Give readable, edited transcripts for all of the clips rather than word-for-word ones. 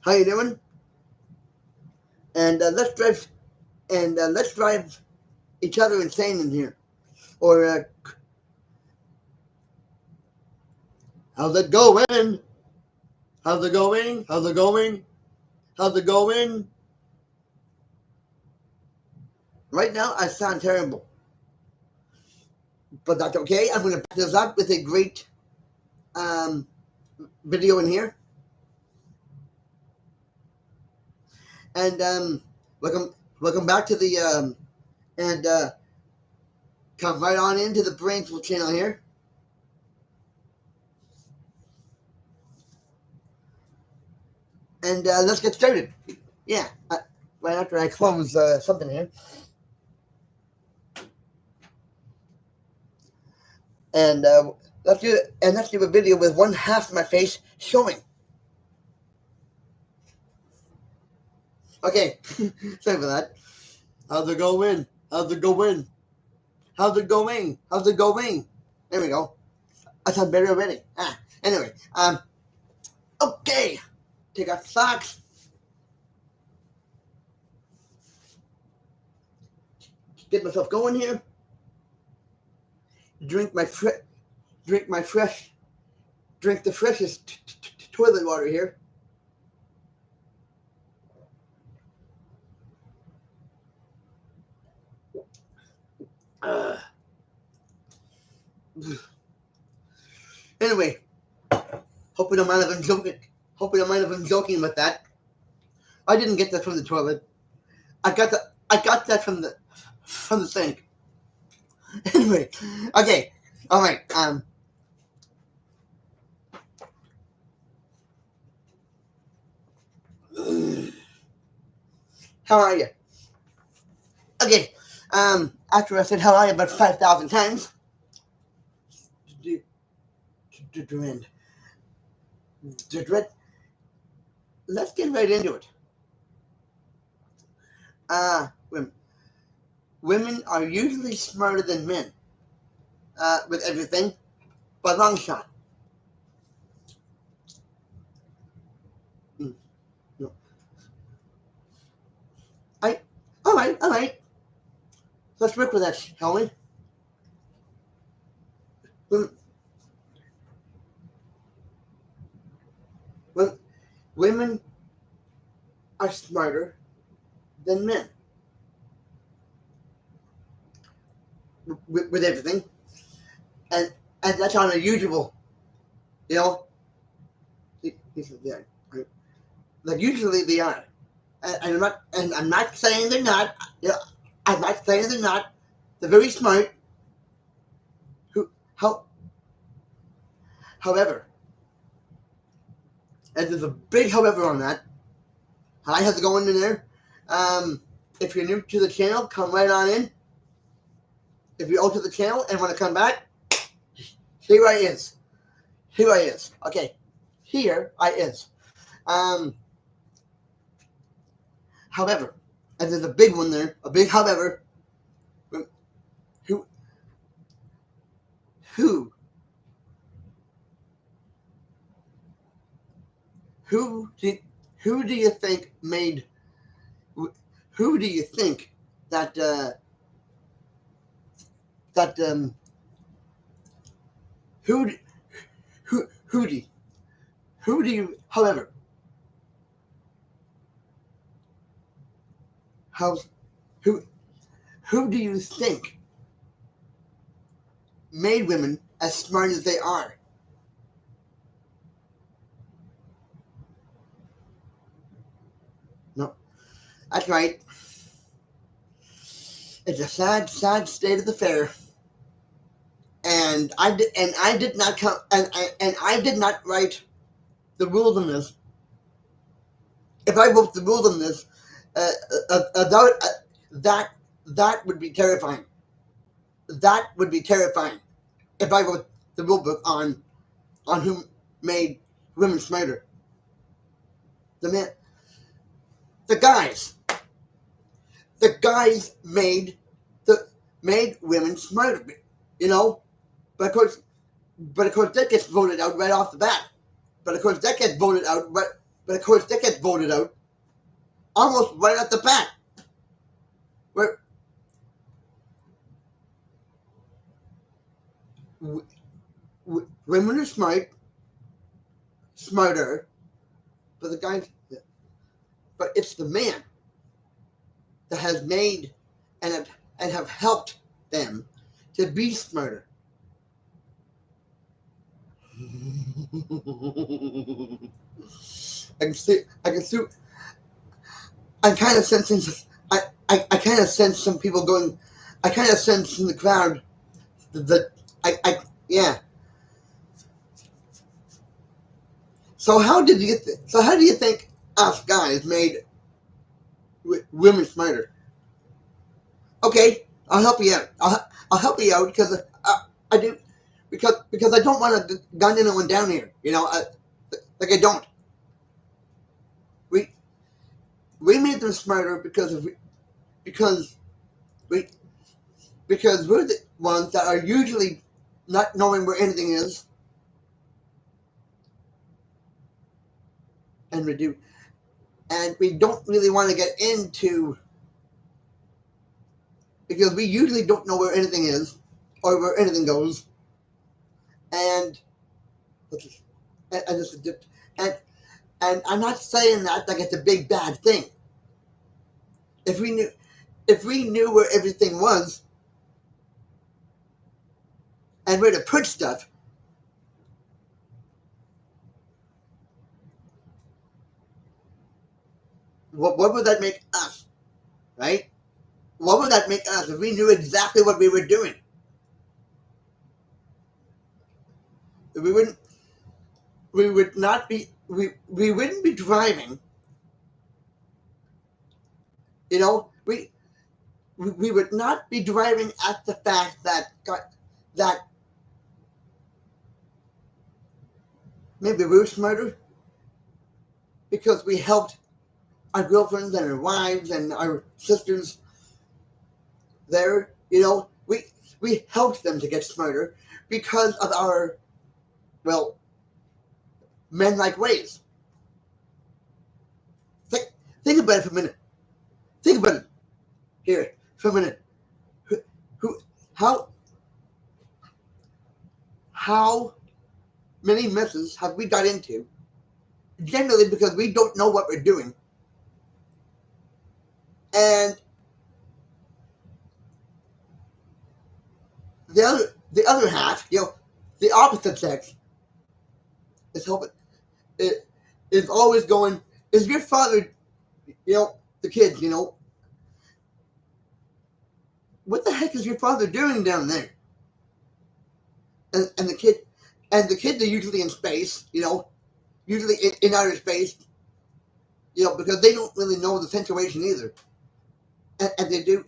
How you doing? And let's drive each other insane in here. Or how's it going? How's it going? How's it going? How's it going? Right now, I sound terrible, but that's okay. I'm going to back this up with a great um, video in here, and welcome back to the and come right on into the Brainsville channel here. And let's get started. Yeah, right after I close something here. And let's do a video with one half of my face showing. Okay, sorry for that. How's it going? How's it going? How's it going? How's it going? There we go. I sound better already. Anyway, okay. Take off socks. Get myself going here. Drink the freshest toilet water here. Anyway, hope you don't mind if I'm joking. Hope you don't mind if I'm joking with that. I didn't get that from the toilet. I got that from the sink. Anyway, okay, all right. How are you? Okay. After I said how are you about 5,000 times, let's get right into it. Women are usually smarter than men with everything, by long shot. No. All right. Let's work with that, shall we? Women are smarter than men with everything, and that's unusual. You know, like usually they are, and I'm not saying they're not. You know, I'm not saying they're not. They're very smart. How, however, and there's a big however on that. I have to go into there. If you're new to the channel, come right on in. If you're old to the channel and want to come back, here I is. Here I is. Okay, here I is. However, and there's a big one there, a big however. Who who who do who do you think made? Who do you think that that who who do you? However, how who who do you think made women as smart as they are? No, that's right. It's a sad state of the fair, and I did not come, and I did not write the rules on this. If I wrote the rules on this, uh, that that would be terrifying. That would be terrifying if I wrote the rule book on who made women smarter. The man, the guys, the guys made women smarter. You know, but of course, that gets voted out right off the bat. But of course, that gets voted out right. But of course, that gets voted out almost right at the bat. Where women are smarter, but the guys, but it's the man that has made and have helped them to be smarter. I can see, I kind of sense, I kind of sense some people going, I kind of sense in the crowd that, yeah. So how do you think us guys made women smarter? Okay, I'll help you out. I'll help you out because I do because I don't want to gun anyone down here. Like I don't. We we made them smarter because we because we're the ones that are usually not knowing where anything is, and we don't really want to get into because we usually don't know where anything is or where anything goes, and and and and I'm not saying that like it's a big bad thing. If we knew where everything was and where to put stuff, what would that make us, right? What would that make us if we knew exactly what we were doing? We wouldn't. We would not be. We wouldn't be driving. We would not be driving at the fact that maybe we're smarter because we helped our girlfriends and our wives and our sisters there. We helped them to get smarter because of our, well, men like ways. Think, think about it for a minute. Think about it here for a minute. Who how how many messes have we got into? Generally because we don't know what we're doing. And the other half, the opposite sex is helping. It is always going. Is your father, the kids, what the heck is your father doing down there? And the kids are usually in space, usually in outer space, because they don't really know the situation either, and they do,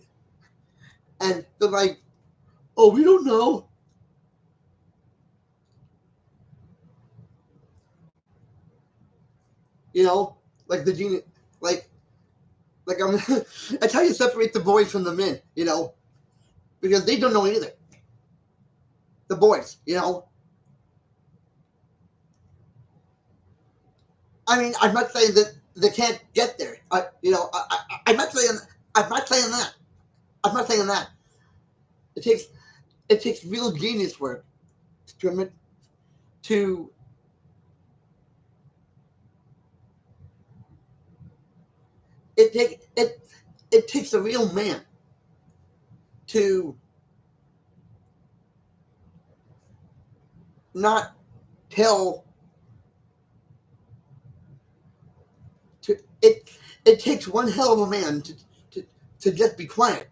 and they're like, oh, we don't know. Like the genius, like I'm. That's how you separate the boys from the men, because they don't know either. The boys, I mean, I'm not saying that they can't get there. I'm not saying. I'm not saying that. I'm not saying that. It takes real genius work to to it takes a real man to not tell to it takes one hell of a man to just be quiet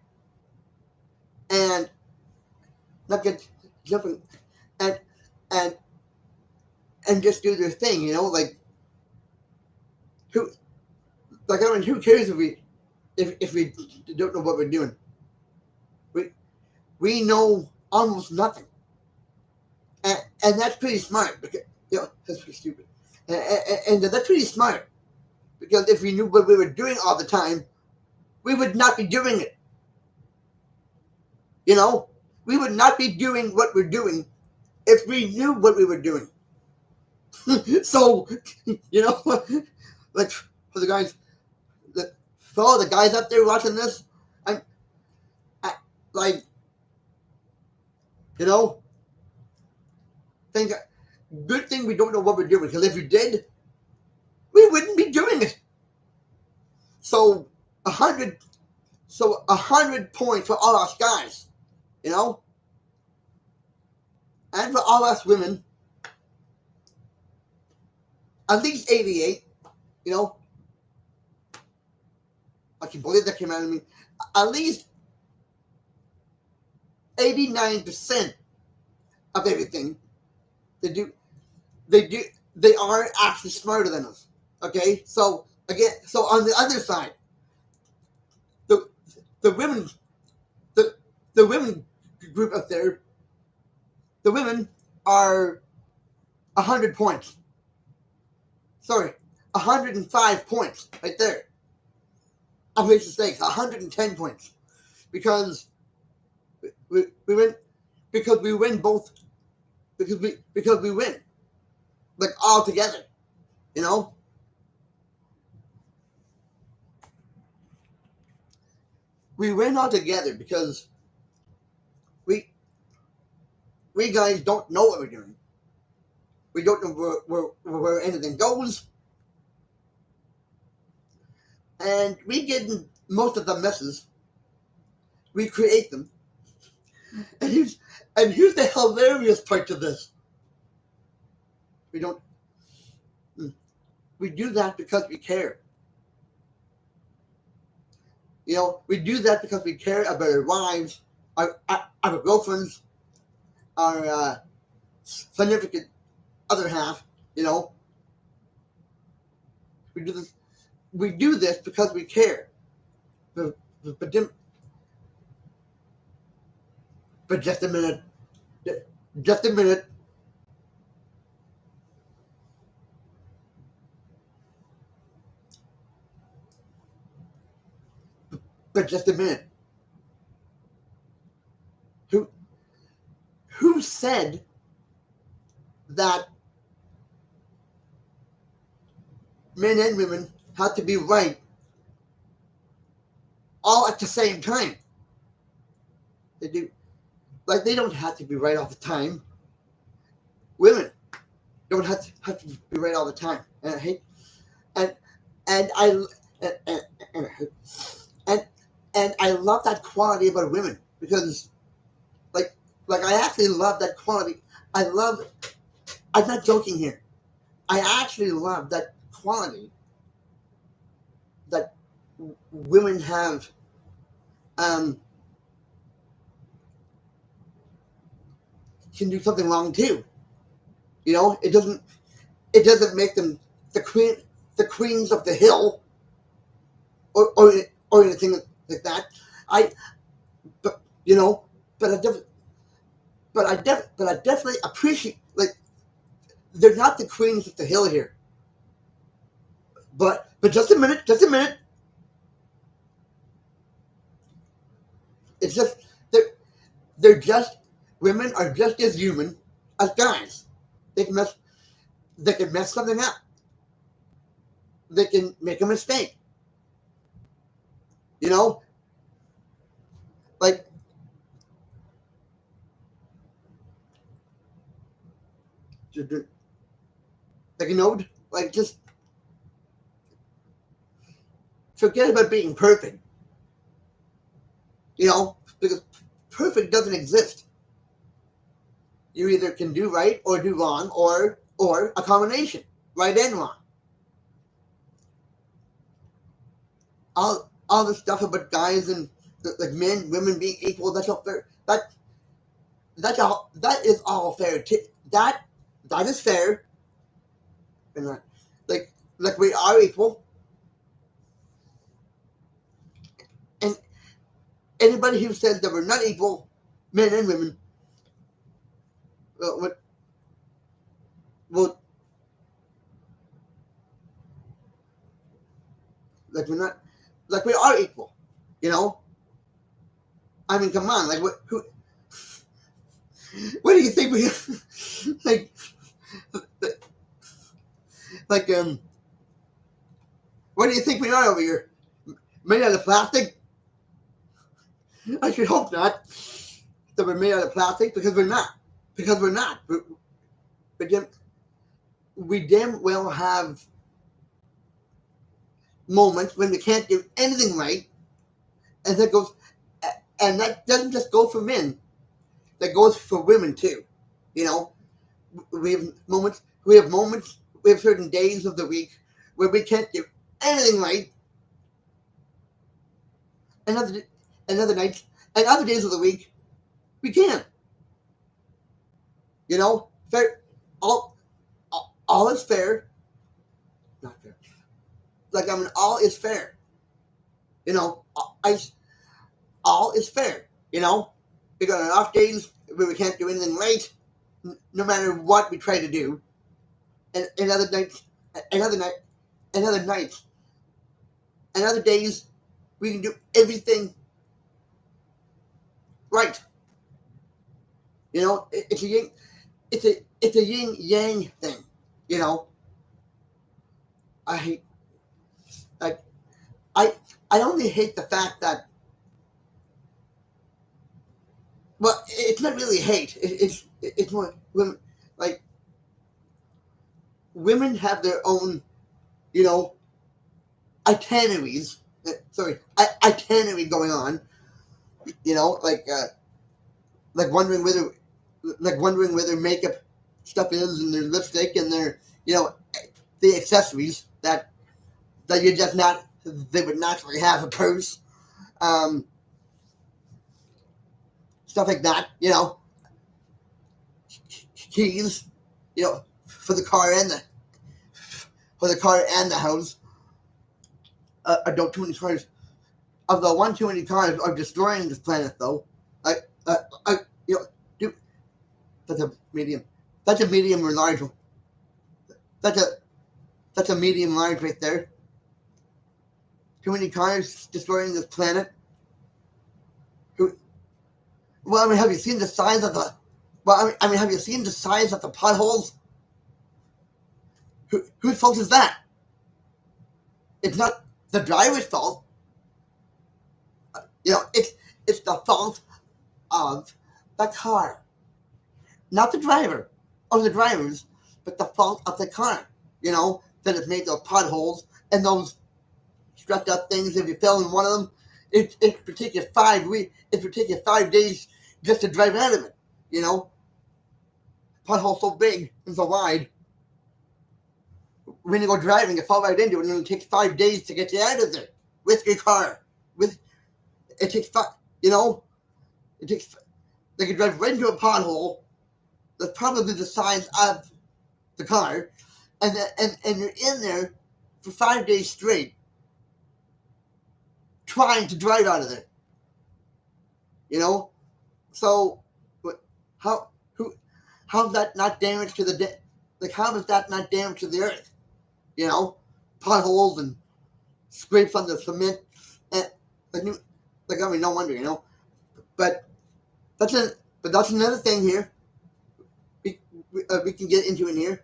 and not get jumping and and and just do their thing, like who I mean, who cares if we don't know what we're doing? We know almost nothing, and that's pretty smart because that's pretty stupid, and that's pretty smart because if we knew what we were doing all the time, we would not be doing it. We would not be doing what we're doing if we knew what we were doing. So, like for the guys, for all the guys out there watching this, I'm I, like, you know, think good thing we don't know what we're doing, because if we did, we wouldn't be doing it. So 100, so 100 points for all us guys, you know, and for all us women, at least 88. You know, I can believe that came out of me. At least 89% of everything they do, they do, they are actually smarter than us. Okay, so again, so on the other side, the the women, the the women group up there, the women are 100 points. Sorry, 105 points right there. I made mistakes. 110 points, because we win, because we win both, because we win, like, all together. You know, we win all together because we we guys don't know what we're doing. We don't know where anything goes, and we get in most of the messes. We create them, and here's the hilarious part to this. We don't. We do that because we care. You know, we do that because we care about our wives, our girlfriends, our significant other half. You know, we do this. We do this because we care. But, but, but just a minute. Just a minute. But just a minute. Who who said that men and women have to be right all at the same time? They do. Like, they don't have to be right all the time. Women don't have to be right all the time. And I hate and and I and and, and, and I love that quality about women, because like I actually love that quality. I love. I'm not joking here. I actually love that quality that women have. Um, can do something wrong too. You know, it doesn't make them the queens of the hill, or or anything like that. I but you know, but I definitely appreciate, like, they're not the queens of the hill here. But just a minute. It's just they're they're just women are just as human as guys. They can mess they can mess something up. They can make a mistake. You know, like, like, like, just forget about being perfect. You know, because perfect doesn't exist. You either can do right or do wrong, or a combination, right and wrong. All the stuff about guys and, like, men, women being equal. That's all fair. That is all fair. That is fair, and like we are equal. And anybody who says that we're not equal, men and women, will will like we're not like we are equal. You know, I mean, come on, like, what do you think we like like What do you think we are over here? Made out of plastic? I should hope not. That we're made out of plastic because we're not. Because we're not. But we damn well have moments when we can't do anything right, and that goes, and that doesn't just go for men. That goes for women too. You know, we have moments. We have moments. We have certain days of the week where we can't do anything right, and other nights and other days of the week we can. You know, fair. All is fair. Not fair. Like I mean, all is fair. You know, I all is fair. You know, we got on off days where we can't do anything right, no matter what we try to do, and other nights, another night, and other nights, and other days we can do everything right. You know, it's a yin yang thing. You know, I hate like I I only hate the fact that, well, it's not really hate. It's more women, like women have their own, you know, itineraries. Sorry, itinerary going on. You know, like wondering where their makeup stuff is and their lipstick and their, you know, the accessories that you just not they would naturally have, a purse, um, stuff like that. You know, keys. You know, for the car and the house. I don't too many cars. Although one too many cars are destroying this planet, though. I, I, I you know, dude, that's a medium. That's a medium or large. That's a that's a medium large right there. Too many cars destroying this planet. Well, I mean, have you seen the size of the? Well, have you seen the size of the potholes? Whose fault is that? It's not the driver's fault. You know, it's the fault of the car, not the driver or the drivers, but the fault of the car. You know, that has made those potholes and those stressed out things. If you fell in one of them, it would take you 5 weeks. It would take you 5 days just to drive out of it. You know, pothole so big and so wide. When you go driving, you fall right into it, and it takes 5 days to get you out of there with your car. With it takes five. You know, it takes. They could drive right into a pothole that's probably the size of the car, and you're in there for 5 days straight trying to drive out of there. You know, so how who how's that not damage to the like how is that not damage to the earth? You know, potholes and scrapes on the cement, and like, I mean, no wonder, you know. But that's a but that's another thing here. We can get into in here.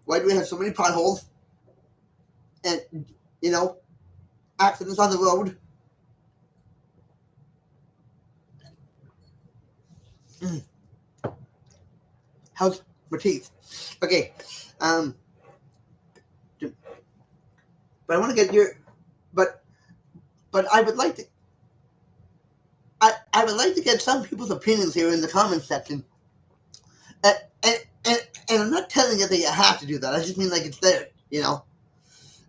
Why do we have so many potholes and, you know, accidents on the road? Mm. How's my teeth? Okay, um, but I want to get your but I would like to I would like to get some people's opinions here in the comments section. And, and, and, and I'm not telling you that you have to do that. I just mean like it's there, you know.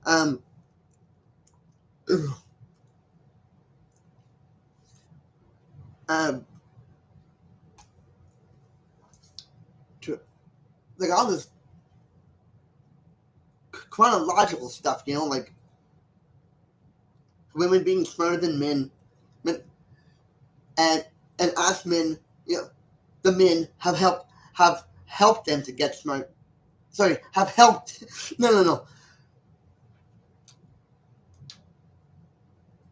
Um, um, to, like all this chronological stuff, you know, like women being smarter than men, and us men, you know, the men have helped them to get smart. Sorry, have helped. No.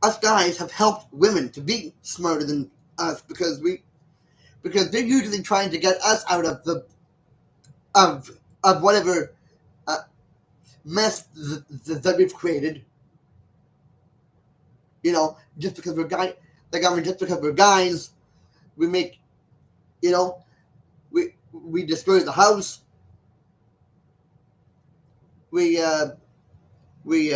Us guys have helped women to be smarter than us because they're usually trying to get us out of the of whatever uh, mess that we've created. You know, just because we're guys, just because we're guys, we make, you know, we destroy the house. We we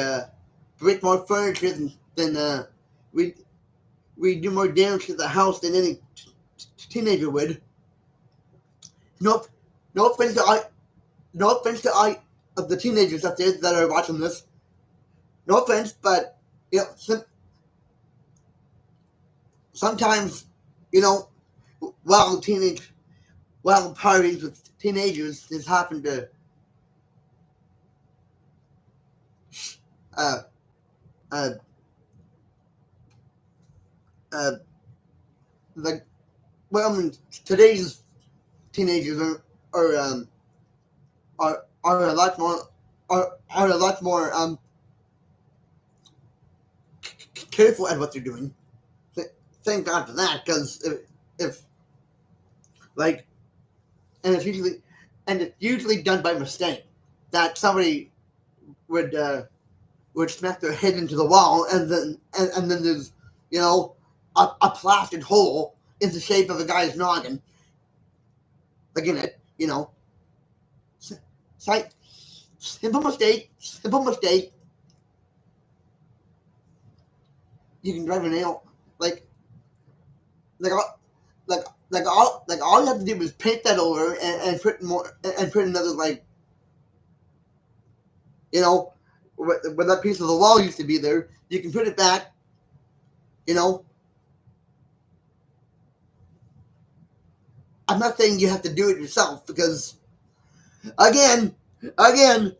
break more furniture than we we do more damage to the house than any teenager would. No, no offense to I of the teenagers out there that are watching this. No offense, but you know, sometimes, you know, while parties with teenagers just happen to uh uh uh like well, I mean, today's teenagers are a lot more are a lot more careful at what they're doing. Thank God for that, because if like and it's usually done by mistake, that somebody would would smack their head into the wall, and then there's, you know, a plastered hole in the shape of a guy's noggin. Again, you know, simple mistake, simple mistake. You can drive a nail like like all all you have to do is paint that over and put more and put another, like, you know, where that piece of the wall used to be there. You can put it back. You know, I'm not saying you have to do it yourself, because again, again,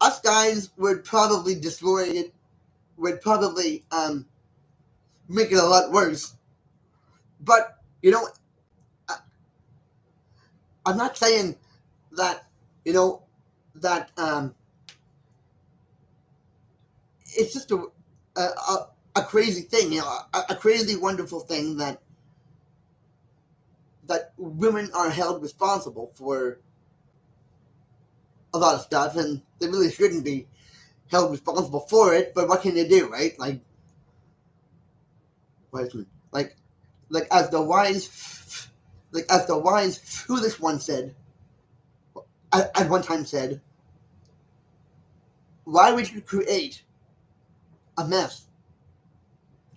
us guys would probably destroy it. Would probably make it a lot worse. But you know, I, I'm not saying that, you know, that it's just a crazy thing, you know, a crazy wonderful thing that women are held responsible for a lot of stuff, and they really shouldn't be held responsible for it. But what can they do, right? Like, like as the wise, foolish one said, at one time said, "Why would you create a mess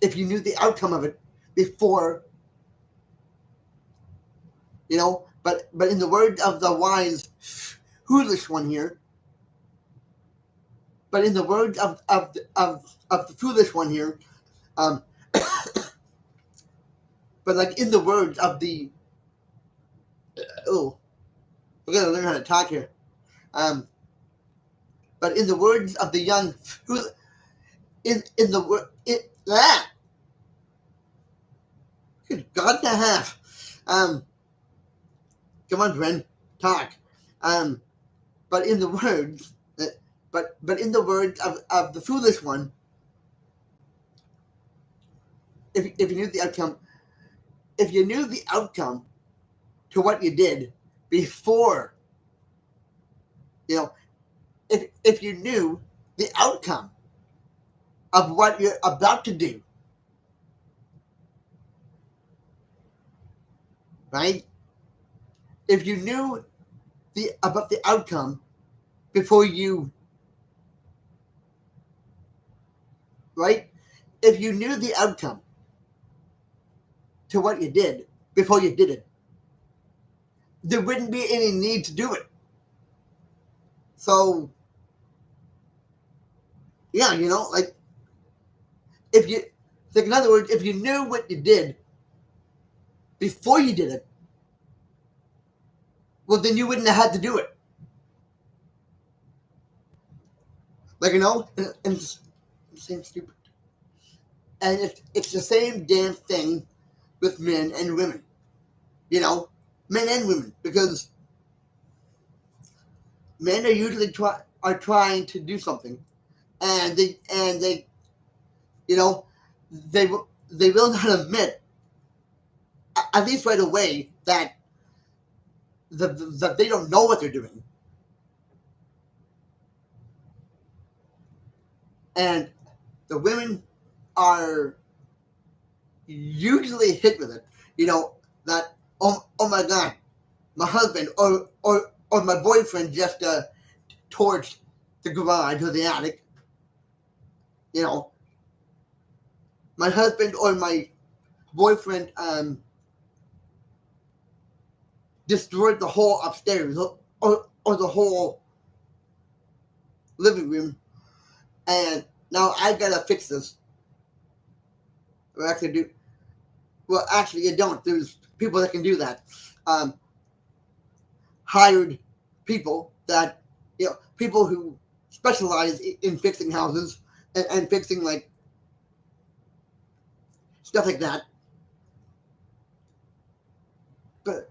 if you knew the outcome of it before?" You know, but in the words of the wise, foolish one here, but in the words of the foolish one here, um, but like in the words of the oh, we gotta learn how to talk here. Um, but in the words of the young, in the word it that good God and a half. Come on, Bren, talk. Um, but in the words, but in the words of the foolish one, if you knew the outcome, if you knew the outcome to what you did before, you know, if you knew the outcome of what you're about to do, right? If you knew the about the outcome before you, right? If you knew the outcome to what you did before you did it, there wouldn't be any need to do it. So yeah, you know, like if you like in other words, if you knew what you did before you did it, well then you wouldn't have had to do it. Like, you know, and it's the same stupid. And it's the same damn thing with men and women. You know, men and women, because men are usually trying to do something, and they you know, they will not admit, at least right away, that that they don't know what they're doing. and the women are usually hit with it. That, oh my God, my husband or my boyfriend just torched the garage or the attic. You know, my husband or my boyfriend destroyed the whole upstairs or the whole living room, and now I gotta fix this. Or actually do well. Actually, you don't. There's people that can do that. Um, Hired people that people who specialize in fixing houses and fixing like stuff like that. But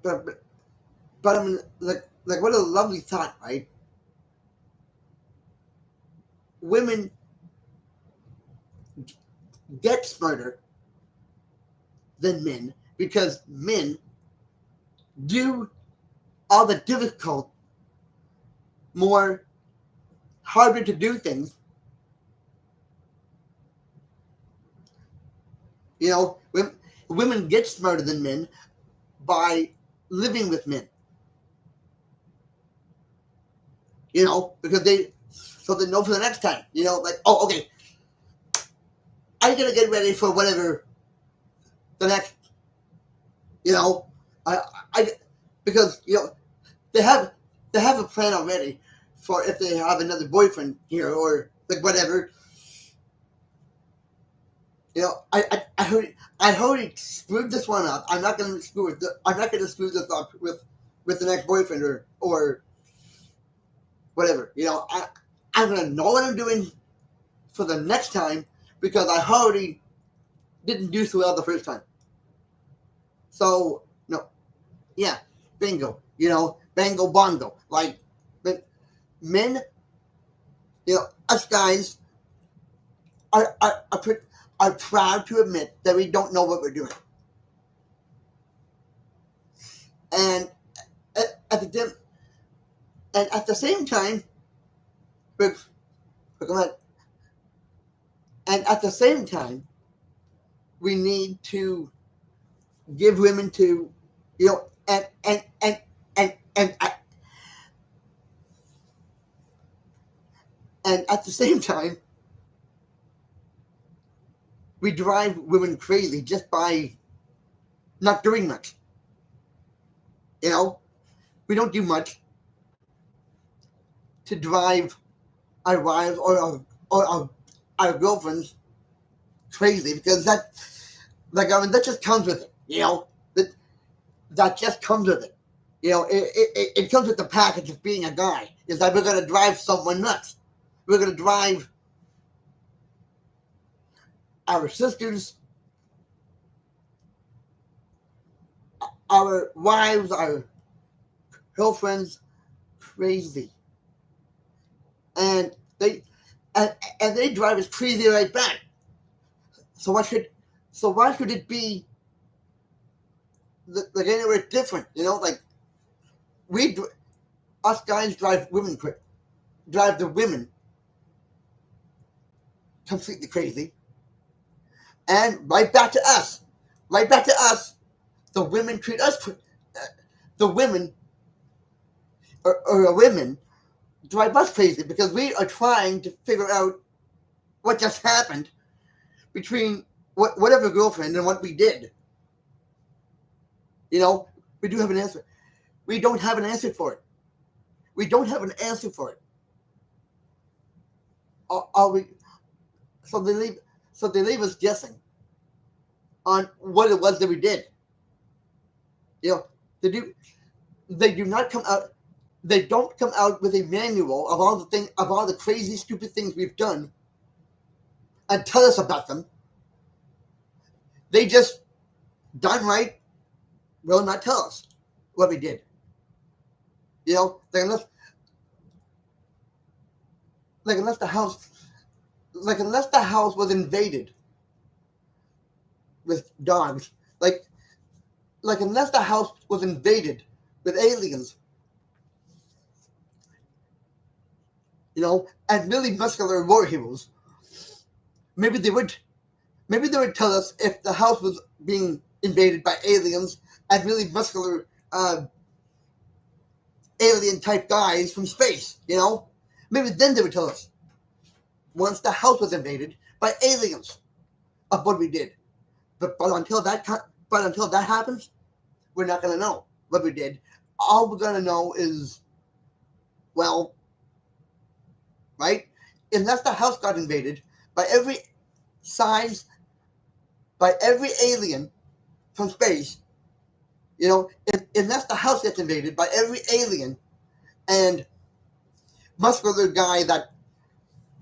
I mean, like what a lovely thought, right? Women get smarter than men because men do all the difficult, more harder to do things. Women get smarter than men by living with men. Because they know for the next time. Like, oh, okay, I'm gonna get ready for whatever the next. You know, I, I, because they have they have a plan already for if they have another boyfriend here or like whatever. I heard he screwed this one up. I'm not gonna screw this up with the next boyfriend or whatever. I'm gonna know what I'm doing for the next time because I already didn't do so well the first time. So no, yeah, bingo. Bango bongo. Like men, us guys are proud to admit that we don't know what we're doing, and at the and at the same time, we're, and at the same time, we need to give women to, and at the same time, we drive women crazy just by not doing much. You know, we don't do much to drive our wives or our girlfriends crazy because that just comes with it. That just comes with it. It comes with the package of being a guy. Is that we're gonna drive someone nuts. We're gonna drive our sisters, our wives, our girlfriends crazy, and they drive us crazy right back. So why should it be like anywhere different? Like we us guys drive the women completely crazy, and right back to us. The women treat us. The women or women drive us crazy because we are trying to figure out what just happened between whatever girlfriend and what we did. We do have an answer. We don't have an answer for it. We don't have an answer for it. Are we? So they leave. So they leave us guessing on what it was that we did. They do. They do not come out. They don't come out with a manual of all the crazy, stupid things we've done, and tell us about them. They just done right will not tell us what we did. Like unless the house, unless the house was invaded with dogs, like unless the house was invaded with aliens, and really muscular war heroes, maybe they would tell us if the house was being invaded by aliens and really muscular alien type guys from space. Maybe then they would tell us once the house was invaded by aliens of what we did. But until that happens, we're not gonna know what we did. All we're gonna know is, well, right? Unless the house got invaded by every size, by every alien from space, unless the house gets invaded by every alien and muscular guy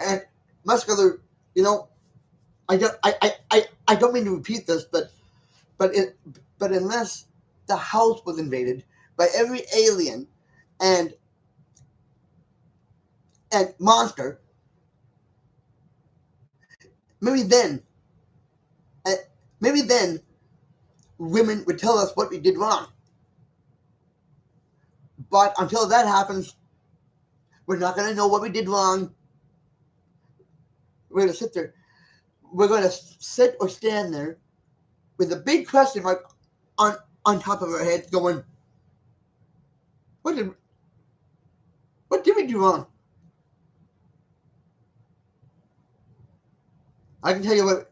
and muscular, you know, I don't mean to repeat this, but it, but unless the house was invaded by every alien and monster, maybe then, uh, maybe then, women would tell us what we did wrong. But until that happens, we're not going to know what we did wrong. We're going to sit there. We're going to sit or stand there with a big question mark on top of our heads, going, "What did we do wrong?" I can tell you what.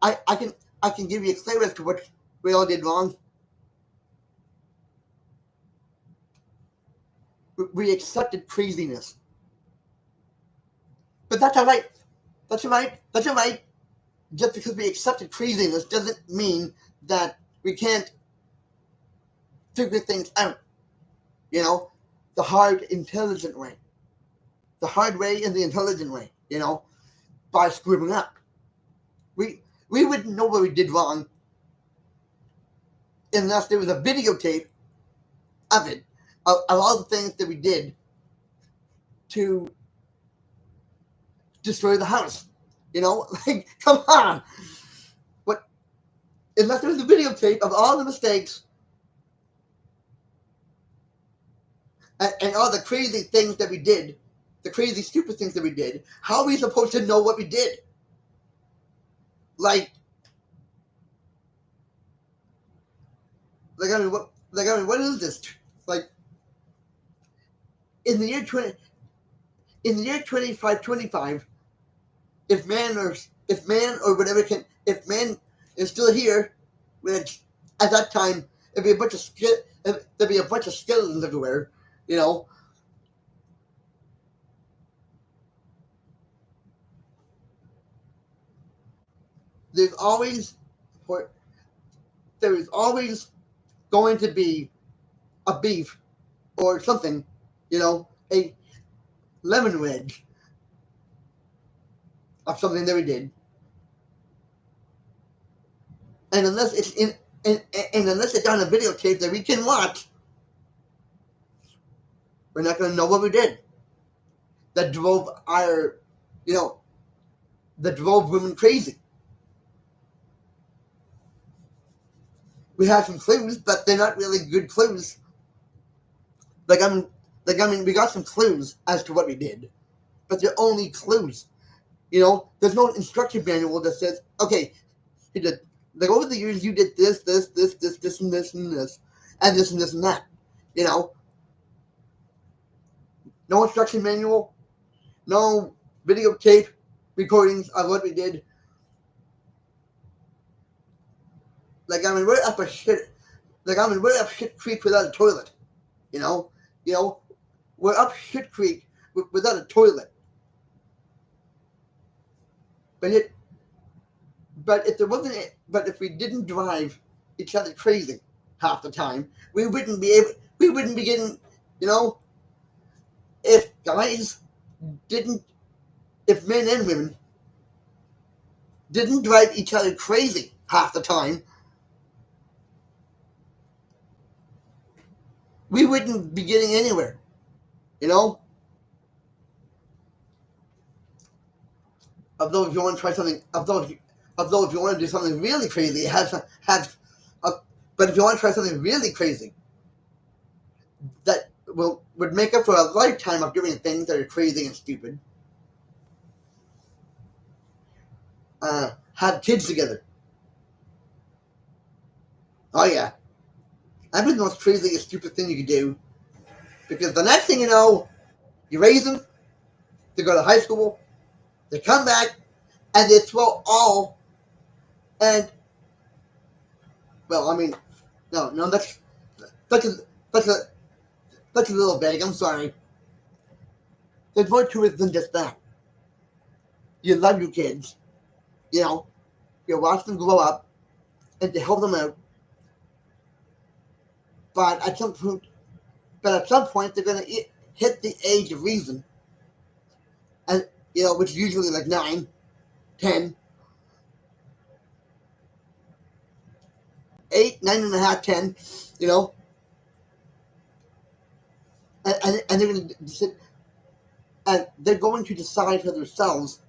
I can give you a clue as to what we all did wrong. We accepted craziness, but that's all right. That's all right. That's all right. Just because we accepted craziness doesn't mean that we can't figure things out. The hard, intelligent way. The hard way and the intelligent way. By screwing up. We wouldn't know what we did wrong unless there was a videotape of it, of all the things that we did to destroy the house. Like, come on. What? Unless there was a videotape of all the mistakes and all the crazy things that we did, the crazy, stupid things that we did, how are we supposed to know what we did? Like what is this? Like, in the year 2525, if man or whatever if man is still here, which at that time there'd be a bunch of skeletons everywhere. There's always there is always going to be a beef or something, a lemon wedge of something that we did. And unless it's and unless it's on a videotape that we can watch, we're not going to know what we did. That drove that drove women crazy. We have some clues, but they're not really good clues. We got some clues as to what we did, but they're only clues. There's no instruction manual that says, okay, you did, like, over the years you did this, and this, and this, and this, and this, and this, and that. No instruction manual, no videotape recordings of what we did. We're up a shit. We're up shit creek without a toilet. You know, we're up shit creek without a toilet. But if we didn't drive each other crazy half the time, we wouldn't be getting, if guys didn't, if men and women didn't drive each other crazy half the time, we wouldn't be getting anywhere. Although if you want to try something, although if you want to do something really crazy, but if you want to try something really crazy, that would make up for a lifetime of doing things that are crazy and stupid. have kids together. Oh yeah, that'd be the most crazy, stupid thing you could do. Because the next thing you know, you raise them, they go to high school, they come back, and they throw all. And well, I mean, no, that's a that's a that's a little vague. I'm sorry. There's more to it than just that. You love your kids, you know. You watch them grow up, and to help them out. But at some point, they're gonna hit the age of reason, and which is usually like 9, 10, 8, 9.5, 10, you know, and they're gonna sit, and they're going to decide for themselves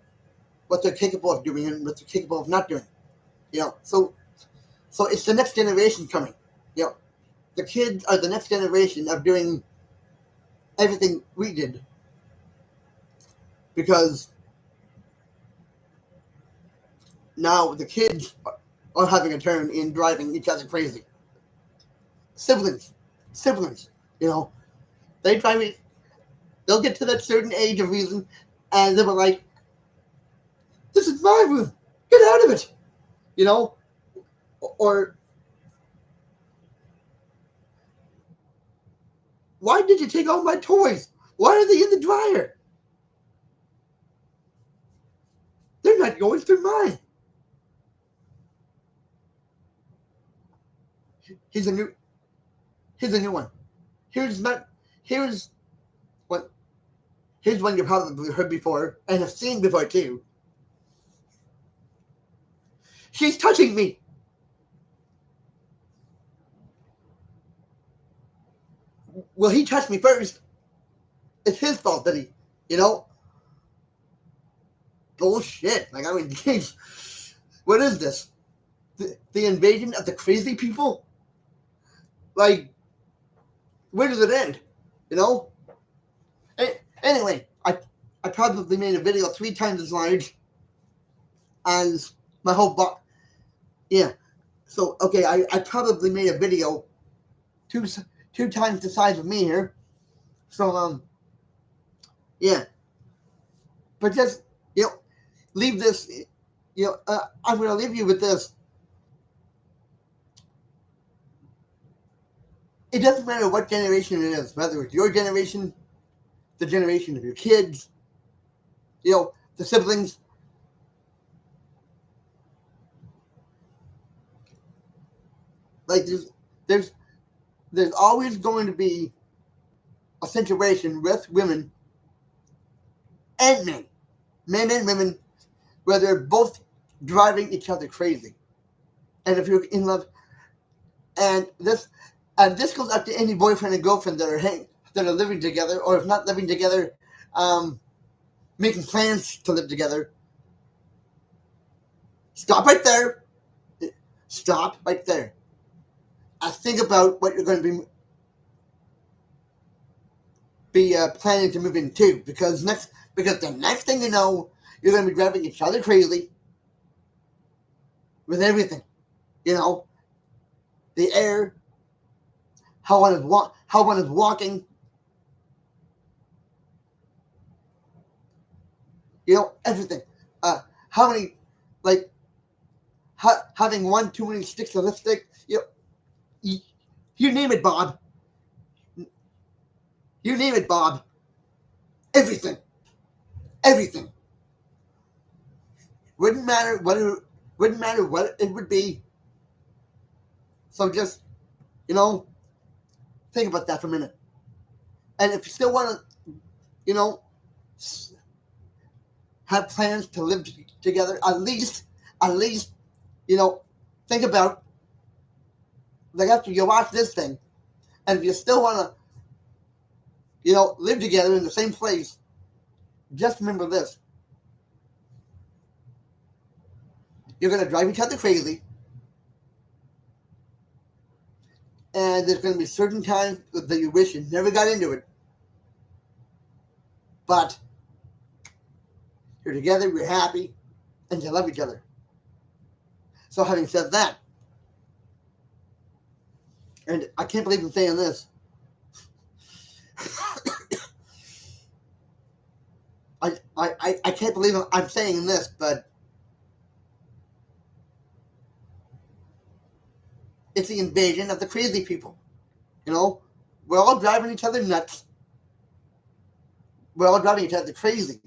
what they're capable of doing and what they're capable of not doing. So it's the next generation coming. The kids are the next generation of doing everything we did, because now the kids are having a turn in driving each other crazy. Siblings, siblings, you know, they drive me. They'll get to that certain age of reason, and they'll be like, "This is my room. Get out of it," you know, or "Why did you take all my toys? Why are they in the dryer? They're not going through mine." Here's a new. Here's a new one. Here's not. Here's what. Here's one you probably heard before and have seen before too. She's touching me. Well, he touched me first. It's his fault that he, you know, bullshit. Like, I mean, geez, what is this? The invasion of the crazy people? Like, where does it end? You know? Anyway, I probably made a video 3 times as large as my whole box. Yeah. So, okay, I probably made a video two times the size of me here. So, yeah. But just, leave this, I'm going to leave you with this. It doesn't matter what generation it is, whether it's your generation, the generation of your kids, the siblings. Like, there's always going to be a situation with women and men and women, where they're both driving each other crazy. And if you're in love, and this goes up to any boyfriend and girlfriend that are living together, or if not living together, making plans to live together. Stop right there. Stop right there. I think about what you're going to be planning to move into, because the next thing you know, you're going to be driving each other crazy with everything. The air, how one is walking. Everything. How many, like, having one too many sticks of lipstick. You name it, Bob. You name it, Bob. Everything. Everything. Wouldn't matter what it would be. So just, think about that for a minute. And if you still want to, have plans to live together, at least, think about, like, after you watch this thing, and if you still want to, live together in the same place, just remember this. You're going to drive each other crazy. And there's going to be certain times that you wish you never got into it. But you're together, you're happy, and to love each other. So having said that, and I can't believe I'm saying this, I can't believe I'm saying this, but it's the invasion of the crazy people. You know, we're all driving each other nuts. We're all driving each other crazy.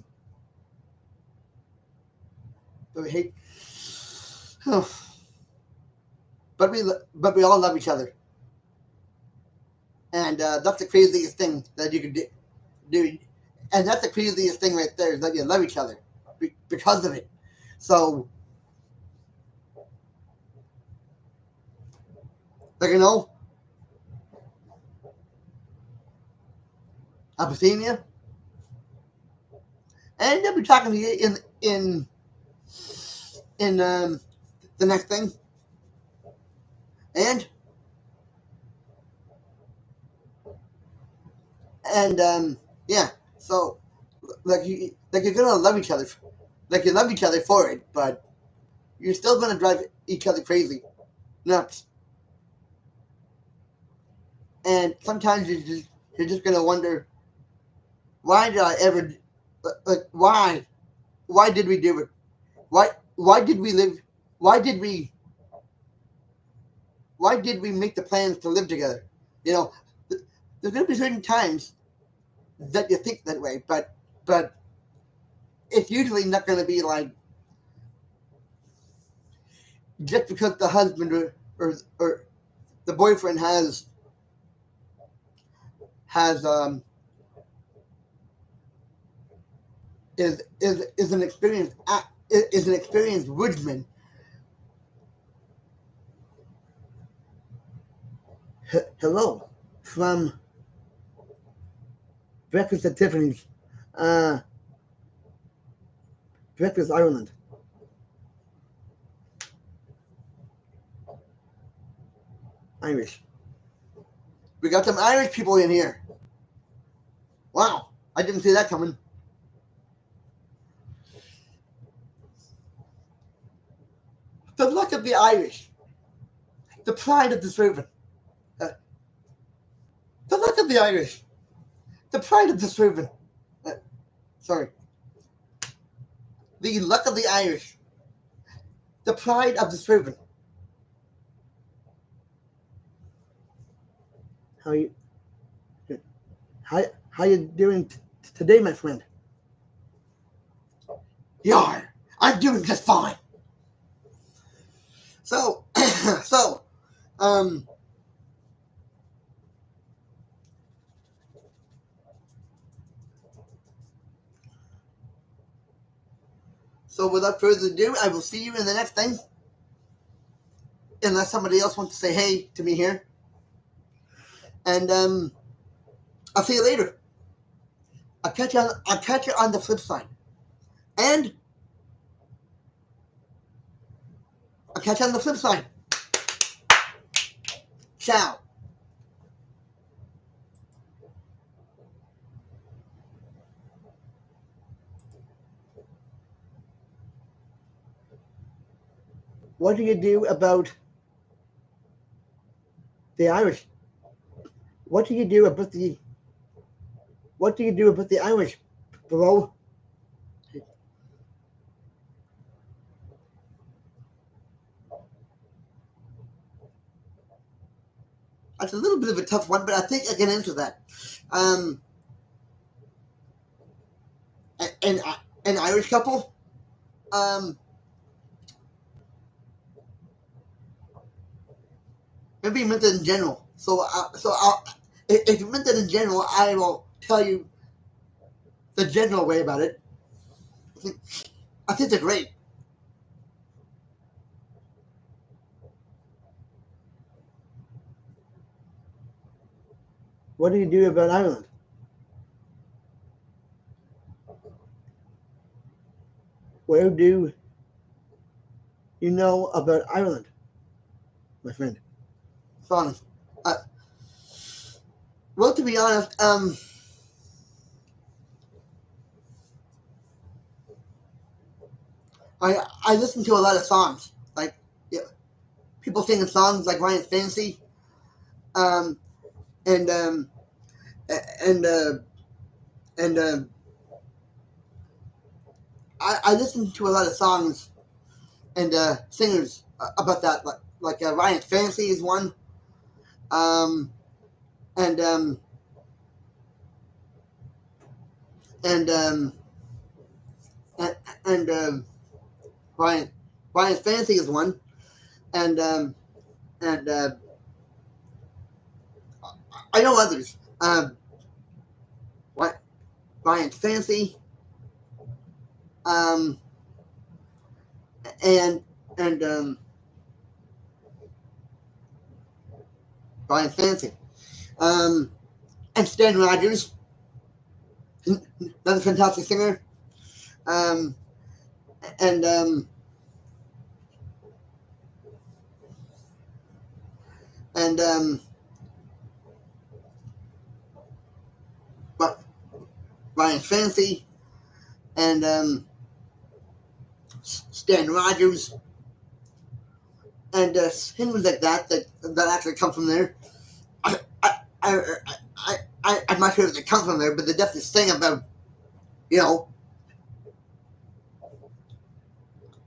But we hate, but we all love each other, and that's the craziest thing that you can do. And that's the craziest thing right there is that you love each other because of it. So, like Abyssinia, and I'll be talking to you in the next thing, and yeah. So you're gonna love each other, like you love each other for it, but you're still gonna drive each other crazy, nuts. And sometimes you're just gonna wonder, why did I ever, like, why did we do it? Why did we live? Why did we why did we make the plans to live together? You know, there's gonna be certain times that you think that way, but it's usually not gonna be like just because the husband or the boyfriend has is an experienced woodsman. Hello from Breakfast at Tiffany's, uh, Breakfast Ireland. Irish. We got some Irish people in here. Wow, I didn't see that coming. The luck of the Irish, the pride of the servant. Uh, the luck of the Irish, the pride of the servant. Uh, sorry. The luck of the Irish, the pride of the servant. How you how you doing today, my friend? Yar, I'm doing just fine. So, so, um, so without further ado, I will see you in the next thing. Unless somebody else wants to say hey to me here, and I'll see you later. I'll catch you on the flip side, and I'll catch you on the flip side. Ciao. What do you do about the Irish? What do you do about the What do you do about the Irish, bro? That's a little bit of a tough one, but I think I can answer that. Um, an an Irish couple. Um, maybe you meant it in general. If you meant it in general, I will tell you the general way about it. I think, I think they're great. What do you do about Ireland? Where do you know about Ireland, my friend? Songs. Uh, well, to be honest, I listen to a lot of songs, like, yeah, people singing songs like Ryan's Fantasy, um, and and and I listen to a lot of songs and singers about that, like Ryan's Fantasy is one, um, and and um, and, and Ryan Ryan's Fantasy is one, and and I know others. What Ryan's Fantasy, um, and and Ryan's Fantasy, um, and Stan Rogers, another fantastic singer, um, and and Ryan's Fantasy, and Stan Rogers, and singers like that actually come from there. I I I I'm not sure if they come from there, but they definitely sing about, you know,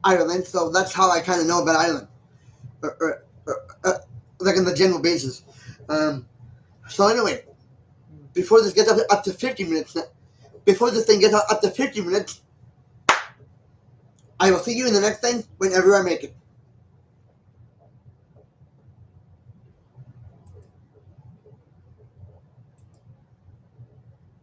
Ireland. So that's how I kind of know about Ireland, like on the general basis. Um, so anyway, before this gets up to 50 minutes, before this thing gets up to 50 minutes, I will see you in the next thing whenever I make it.